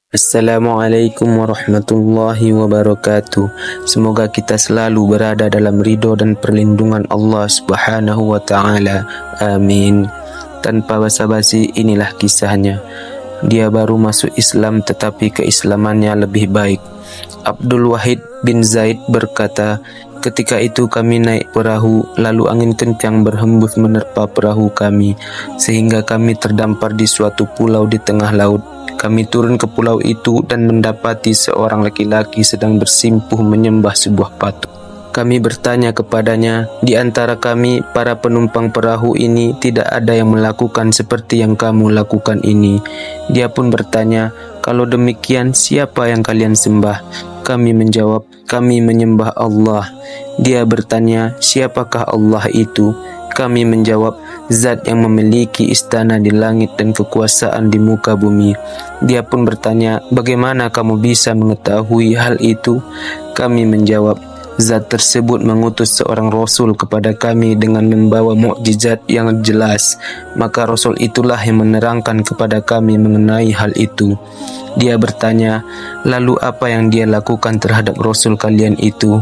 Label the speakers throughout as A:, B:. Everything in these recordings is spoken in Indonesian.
A: Assalamualaikum warahmatullahi wabarakatuh. Semoga kita selalu berada dalam ridho dan perlindungan Allah Subhanahu wa ta'ala. Amin. Tanpa basa-basi, inilah kisahnya. Dia baru masuk Islam tetapi keislamannya lebih baik. Abdul Wahid bin Zaid berkata, ketika itu kami naik perahu, lalu angin kencang berhembus menerpa perahu kami, sehingga kami terdampar di suatu pulau di tengah laut. Kami turun ke pulau itu dan mendapati seorang laki-laki sedang bersimpuh menyembah sebuah patung. Kami bertanya kepadanya, di antara kami, para penumpang perahu ini, tidak ada yang melakukan seperti yang kamu lakukan ini. Dia pun bertanya, kalau demikian, siapa yang kalian sembah? Kami menjawab, kami menyembah Allah. Dia bertanya, siapakah Allah itu? Kami menjawab, Zat yang memiliki istana di langit dan kekuasaan di muka bumi. Dia pun bertanya, bagaimana kamu bisa mengetahui hal itu? Kami menjawab, Zat tersebut mengutus seorang Rasul kepada kami dengan membawa mukjizat yang jelas. Maka Rasul itulah yang menerangkan kepada kami mengenai hal itu. Dia bertanya, lalu apa yang dia lakukan terhadap Rasul kalian itu?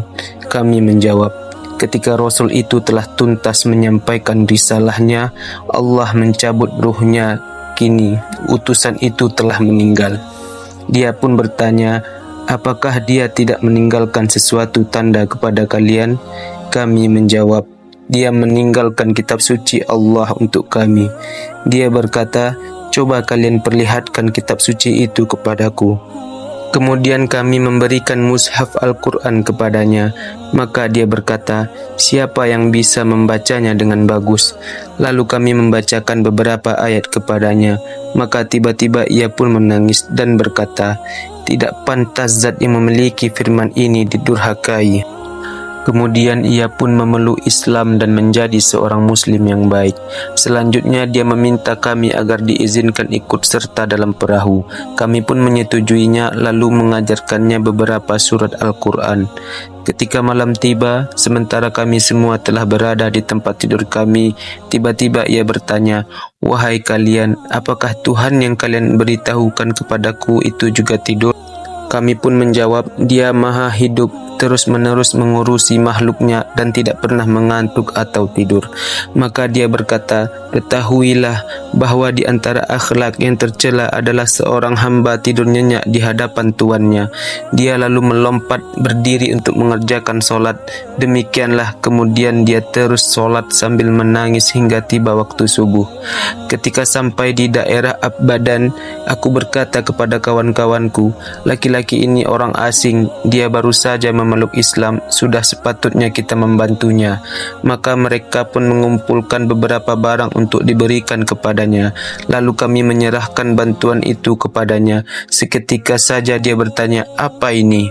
A: Kami menjawab, ketika Rasul itu telah tuntas menyampaikan risalahnya, Allah mencabut ruhnya. Kini utusan itu telah meninggal. Dia pun bertanya, apakah dia tidak meninggalkan sesuatu tanda kepada kalian? Kami menjawab, dia meninggalkan kitab suci Allah untuk kami. Dia berkata, coba kalian perlihatkan kitab suci itu kepadaku. Kemudian kami memberikan mushaf Al-Quran kepadanya. Maka dia berkata, siapa yang bisa membacanya dengan bagus? Lalu kami membacakan beberapa ayat kepadanya. Maka tiba-tiba ia pun menangis dan berkata, tidak pantas zat yang memiliki firman ini didurhakai. Kemudian ia pun memeluk Islam dan menjadi seorang muslim yang baik. Selanjutnya dia meminta kami agar diizinkan ikut serta dalam perahu. Kami pun menyetujuinya lalu mengajarkannya beberapa surat Al-Quran. Ketika malam tiba, sementara kami semua telah berada di tempat tidur kami, tiba-tiba ia bertanya, wahai kalian, apakah Tuhan yang kalian beritahukan kepadaku itu juga tidur? Kami pun menjawab, dia maha hidup, terus-menerus mengurusi makhluknya dan tidak pernah mengantuk atau tidur. Maka dia berkata, ketahuilah bahwa di antara akhlak yang tercela adalah seorang hamba tidur nyenyak di hadapan tuannya. Dia lalu melompat berdiri untuk mengerjakan solat. Demikianlah kemudian dia terus solat sambil menangis hingga tiba waktu subuh. Ketika sampai di daerah Abadan, aku berkata kepada kawan-kawanku, laki-laki ini orang asing, dia baru saja memeluk Islam, sudah sepatutnya kita membantunya. Maka mereka pun mengumpulkan beberapa barang untuk diberikan kepadanya. Lalu kami menyerahkan bantuan itu kepadanya. Seketika saja dia bertanya, apa ini?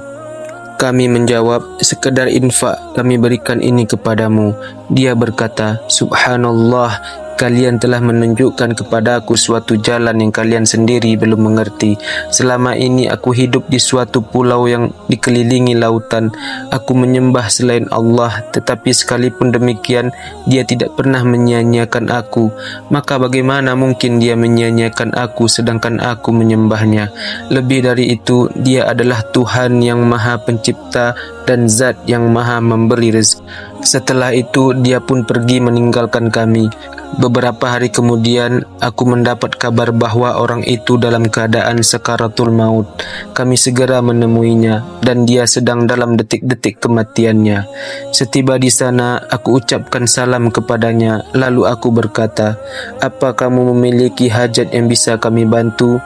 A: Kami menjawab, sekedar infak kami berikan ini kepadamu. Dia berkata, Subhanallah, kalian telah menunjukkan kepadaku suatu jalan yang kalian sendiri belum mengerti. Selama ini aku hidup di suatu pulau yang dikelilingi lautan. Aku menyembah selain Allah, tetapi sekalipun demikian, dia tidak pernah menyia-nyiakan aku. Maka bagaimana mungkin dia menyia-nyiakan aku sedangkan aku menyembahnya? Lebih dari itu, dia adalah Tuhan yang maha pencipta dan zat yang maha memberi rezeki. Setelah itu, dia pun pergi meninggalkan kami. Beberapa hari kemudian, aku mendapat kabar bahwa orang itu dalam keadaan sakaratul maut. Kami segera menemuinya, dan dia sedang dalam detik-detik kematiannya. Setiba di sana, aku ucapkan salam kepadanya, lalu aku berkata, apa kamu memiliki hajat yang bisa kami bantu?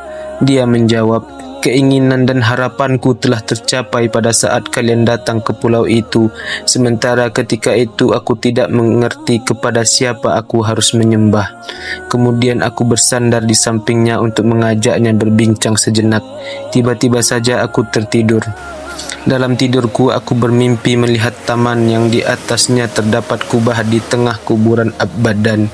A: Dia menjawab, keinginan dan harapanku telah tercapai pada saat kalian datang ke pulau itu. Sementara ketika itu aku tidak mengerti kepada siapa aku harus menyembah. Kemudian aku bersandar di sampingnya untuk mengajaknya berbincang sejenak. Tiba-tiba saja aku tertidur. Dalam tidurku aku bermimpi melihat taman yang di atasnya terdapat kubah di tengah kuburan Abadan,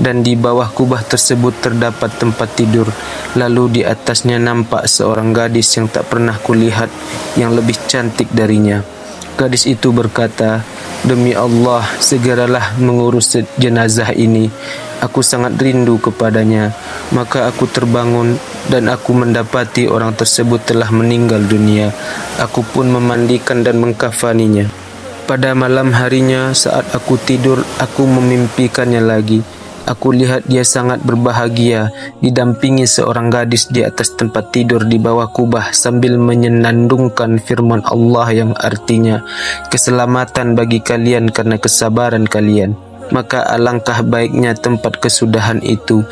A: dan di bawah kubah tersebut terdapat tempat tidur. Lalu di atasnya nampak seorang gadis yang tak pernah kulihat yang lebih cantik darinya. Gadis itu berkata, demi Allah, segeralah mengurus jenazah ini. Aku sangat rindu kepadanya. Maka aku terbangun dan aku mendapati orang tersebut telah meninggal dunia. Aku pun memandikan dan mengkafaninya. Pada malam harinya saat aku tidur, aku memimpikannya lagi. Aku lihat dia sangat berbahagia, didampingi seorang gadis di atas tempat tidur di bawah kubah sambil menyenandungkan firman Allah yang artinya, keselamatan bagi kalian karena kesabaran kalian. Maka alangkah baiknya tempat kesudahan itu.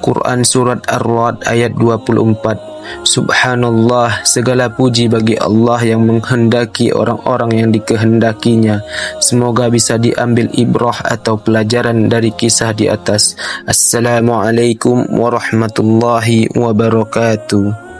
A: Quran Surat Ar-Ra'd ayat 24. Subhanallah, segala puji bagi Allah yang menghendaki orang-orang yang dikehendakinya. Semoga bisa diambil ibrah atau pelajaran dari kisah di atas. Assalamualaikum warahmatullahi wabarakatuh.